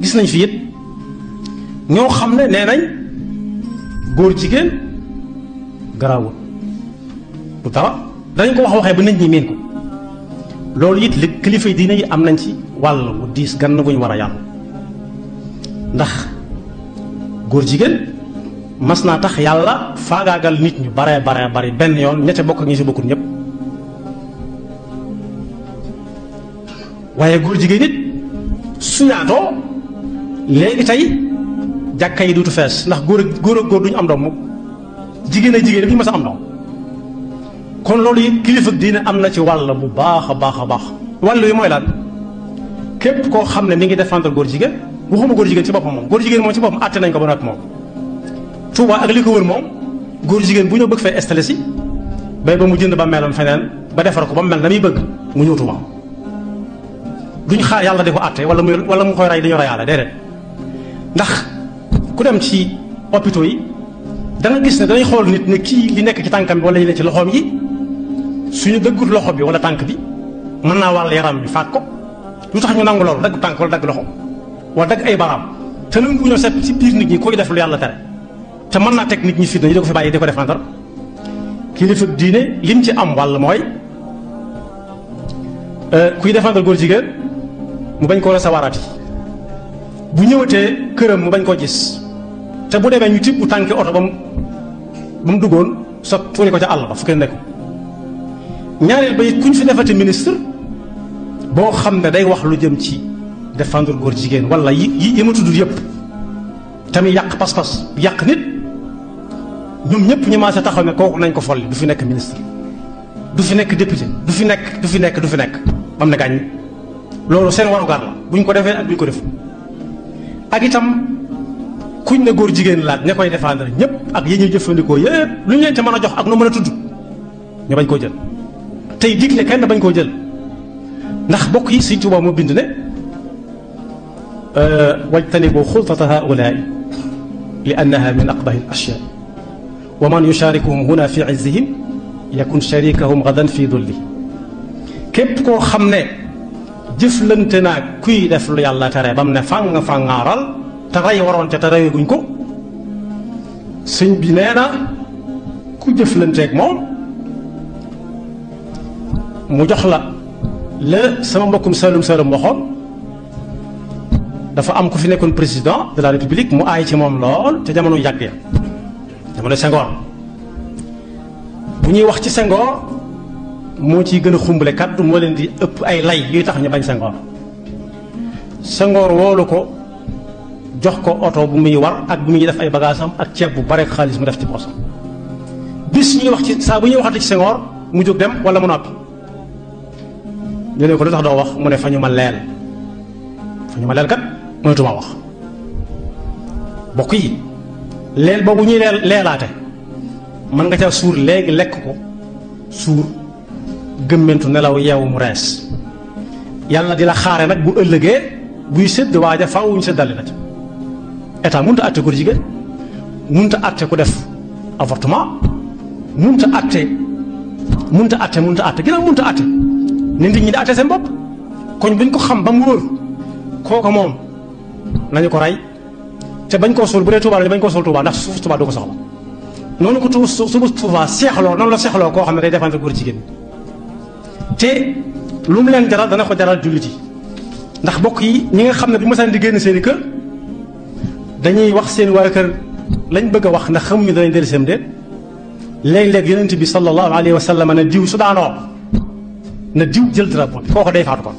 gis nañ fi it ñoo xam ne nee nañ góor jigéen garaawul du dara dañ ko waxee ba nit ñi miin ko loolu it li kilifa diine yi am nañ ci wàll bu diis gann bu ñu war a yàlla ndax góor jigéen mas naa tax yàlla faagaagal nit ñu bare bari benn yoon ñette bokk ak ñi si bokkul ñëpp waaye góor jigéen it su yaatoo léegi tey jàkka yi duutu fees ndax góor ak góor duñu am doom mukk jigéen ak jigéen duñu mës a am doom kon loolu it kilifa diine am na ci wàll bu baax a baax wàll yi mooy lan képp koo xam ne mi ngi défendre góor jigéen waxuma góor jigéen ci boppam moom góor jigéen moom ci boppam àtte nañ ko ba noppi moom Touba ak li ko wër moom góor jigéen bu ñëw bëgg fee installé si bay ba mu jënd ba melam feneen ba defar ko ba mu mel na muy bëgg mu ñëw Touba duñ xaar yàlla di ko àtte wala mu koy rey dañu reyaale déedéet ndax ku dem ci hôpitaux yi da nga gis ne dañuy xool nit ne kii li nekk ci tànkam bi wala li nekk ci loxoom yi suñu dëggut loxo bi wala tànk bi mën naa wàll yaram bi faat ko lu tax ñu nangu loolu dagg tànk wala dagg loxo wala dagg ay baraam te nangu ñoo seet ci biir nit ñi koy def lu yàlla tere te mën naa teg nit ñi fitna ñu di ko fi bàyyi di ko défendre kilifa diine lim ci am wàll mooy kuy défendre góor jigéen mu bañ koo recevoirati bu ñëwatee këram mu bañ koo gis te bu demee ñu tibb tànki oto ba mu duggoon sot tuuri ko ca àll ba fu kenn nekk ñaareel ba it kuñ fi defati ministre boo xam ne day wax lu jëm ci défendre góor jigéen wala yi ma tudd yëpp tamit yàq pas-pas yàq nit ñoom ñëpp ñu maase taxaw ne kooku nañ ko folli du fi nekk ministre du fi nekk député du fi nekk bam ne gàññ loolu seen warugar la buñ ko defee ak buñ ko def ak itam kuñ ne góor jigéen laaj ña koy défendre ñëpp ak yi ñuy jëfandikoo yëpp lu ñu leen te mën a jox ak nu mën a tudd ñu bañ koo jël tey digle kenn bañ koo jël ndax bokk yi Sëñ Tuubaa moo bind ne wajtanibu xultata haulaai li annaha min aqbahi al ashyaa wa man yusharikuhum huna fi izzihim yakun sharikahum gadan fi dulli képp koo xam ne jëflante naa kuy def lu yàlla tere ba mu ne fàngaaral te rey waroon te reyaguñ ko sëñ bi nee na ku jëflanteeg moom mu jox la sama mbokkum Saalum waxoon dafa am ku fi nekkoon président de la république mu aay ci moom lool te jamono yàgg ya jamono Senghor bu ñuy wax ci Senghor moo ciy gën a xumbale kàddu moo leen di ëpp ay lay yuy tax ñu bañ Senghor woolu ko jox ko oto bu muy war ak bu muy def ay bagaasam ak ceeb bu bare xaalis mu def ci poosam bis ñuy wax ci saa bu ñuy waxati ci Senghor mu jóg dem wala mu noppi ñu ne ko lu tax doo wax mu ne fa ñu ma leel kat mënatuma wax bokk yi leel boobu ñuy leelaate mën nga ca suur léegi lekk ko suur gëmmentu nelaw yeewu mu rees yàlla di la xaare nag bu ëllëgee buy sédd waaja faaw ñu séddale la ci état mënut a àtte góor jigéen mënut a àtte ku def avortement mënut a àtte ginnaaw mënut a àtte nit ñi di àtte seen bopp koñ buñ ko xam ba mu wóor kooku moom nañu ko rey te bañ koo suul bu dee Tuubaa la bañ koo suul Tuubaa ndax suuf Tuubaa du ko soxla noonu ko suuf Tuubaa seexloo noonu la seexloo koo xam ne day défendre góor jigéen te lu mu leen jaral dana ko jaral jullit yi ndax bokk yi ñi nga xam ne bu masaan di génn seen i kër dañuy wax seen waa kër lañ bëgg a wax ndax xamuñu danañ dellu seen déet léeg-léeg yonent bi sallallahu alayhi wa sallam ne diw su daanoo na diw jël drapeau bi kooko day faatu kon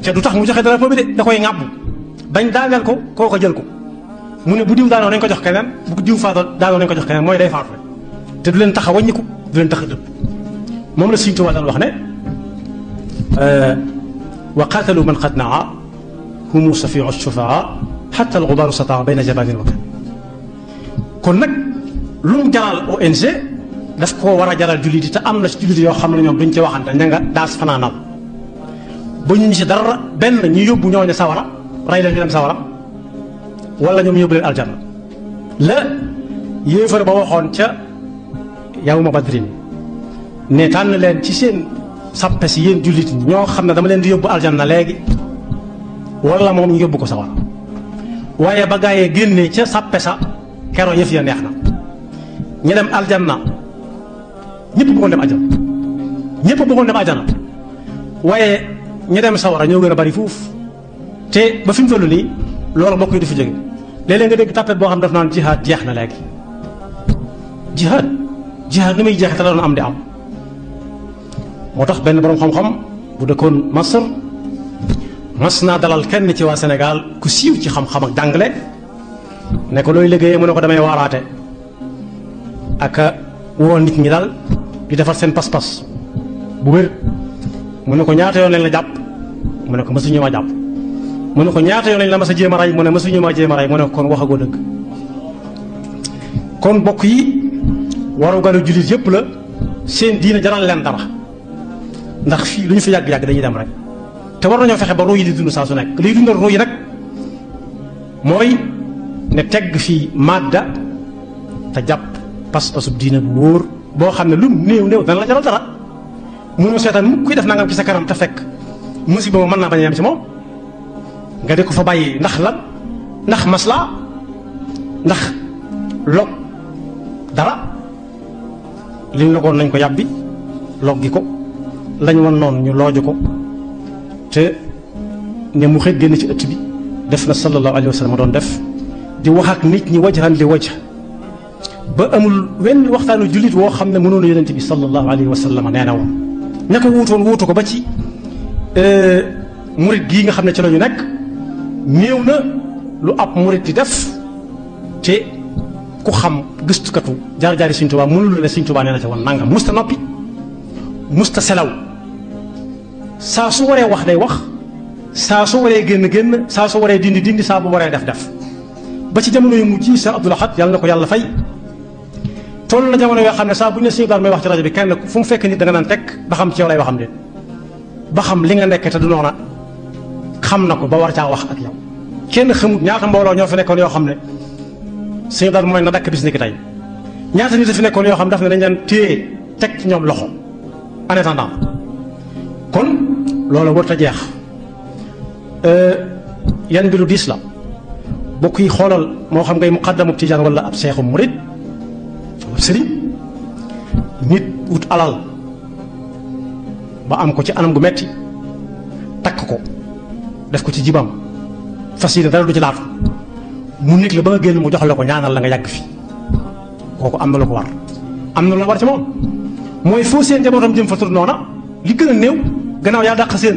te du tax mu joxe drapeau bi de da koy ŋàbb bañ daaneel ko kooko jël ko mu ne bu diw daanoo nañ ko jox keneen bu diw faatoo daanoo nañ ko jox keneen mooy day faatu rek te du leen tax a wàññiku du leen tax a dëpp moom la Sëñ Tuubaa daan wax ne wa qaatalu man qad naa humu safiu shufaa xatta alxubaaru sataa bayna jabanin wa kon nag lu mu jaral ONG daf koo war a jaral jullit yi te am na ci jullit yoo xam ne ñoom duñ ci waxante ña nga daas fanaanal ba ñu ci dara benn ñu yóbbu ñooñu sawara rey leen ñu dem sawara wala ñoom yóbbu leen aljanna la yéefar ba waxoon ca yawma badrin ne tànn leen ci seen sappe si yéen jullit ñi ñoo xam ne dama leen di yóbbu aljanna léegi wala moom ñu yóbbu ko sawara waaye ba gaa yee génnee ca sappe sa kero yëf ya neex na ñu dem aljanna ñëpp bëggoon dem aljanna ñëpp bëggoon dem aljanna waaye ñu dem sawara ñoo gën a bari fuuf te ba fi mu toll nii loolu mbokk yi du fi jóge léeg-léeg nga dégg tàppet boo xam daf naan jihaad jeex na léegi jihaad ni muy jeex te la doon am di am moo tax benn boroom xam-xam bu dëkkoon Masar mas naa dalal kenn ci waa Sénégal ku siiw ci xam-xam ak jàngale ne ko looy liggéeyee mu ne ko damay waaraate ak woo nit ñi daal di defar seen pas-pas bu wér mu ne ko ñaata yoon lañ la jàpp mu ne ko mësuñu ma jàpp mu ne ko ñaata yoon lañ la mas a jéem a rey mu ne mësuñu ma jéem a rey mu ne ko kon waxagoo dëgg kon bokk yi waru galu jullit yëpp la seen diina jaral leen dara ndax fii lu ñu fi yàgg-yàgg dañuy dem rek te war nañoo fexe ba ruu yi di dund saa su nekk liy dundal ruu yi nag mooy ne tegg fii madda te jàpp pas-pasub diina bu wóor boo xam ne lu néew néew dana la jaral dara mënoo seetaan mu kuy def nangam ci sa kanam te fekk musiba moom mën naa bañ a yem ci moom nga di ko fa bàyyi ndax lan ndax maslaa ndax log dara liñ logoon nañ ko yàbbi loggi ko lañ wan noonu ñu looju ko te ne mu xëy génn ci ëtt bi def na sallallahu alayhi wa sallam doon def di wax ak nit ñi wajhan li wajh ba amul wenn waxtaanu jullit woo xam ne mënoon a yonent bi sallallahu alayhi wa sallam nee na woon ña ko wuutoon wuutu ko ba ci murit gii nga xam ne ci la ñu nekk néew na lu ab murit di def te ku xam gëstukatu jaar-jaari Sëñ Tuubaa mënul la ne Sëñ Tuubaa nee na ca woon nangam musta noppi musta selaw saa su waree wax day wax saa su waree génn saa su waree dindi saa bu waree def ba ci jamono yu mujj Cheikh Abdoul Ahad yàlla na ko yàlla fay toll na jamono yoo xam ne saa bu ñu ne Sëñ daal may wax ci rajo bi kenn fu mu fekk nit da nga naan teg ba xam ci yow lay waxam de ba xam li nga nekk te du noona xam na ko ba war caa wax ak yow kenn xamut ñaata mbooloo ñoo fi nekkoon yoo xam ne Sëñ daal mooy na dakk bis ni ki tey ñaata nit a fi nekkoon yoo xam daf ne dañ leen téye teg ci ñoom loxo en attendant kon loolu warut a jeex yan mbiru diis la bokk yi xoolal moo xam ngay muqaddamu tijaan wala ab seexu murid ab sëriñ nit wut alal ba am ko ci anam gu metti takk ko def ko ci jibam fas yéene dara du ci laatu mu nekk la ba nga génn mu jox la ko ñaanal la nga yàgg fi kooku am na lu ko war am na lu war ci moom mooy foo seen njabootam jëm fa tur noona li gën a néew gannaaw yaa dàq seen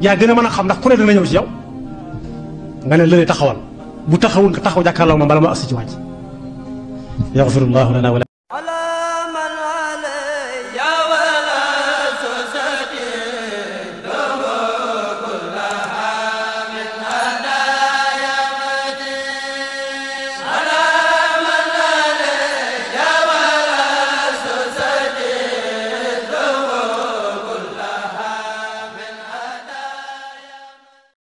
yaa gën a mën a xam ndax ku ne dana ñëw ci yow nga ne lële taxawal bu taxawul nga taxaw jàkkaarloo moom bala ma agsi ci wàcc yaxfirullahu lana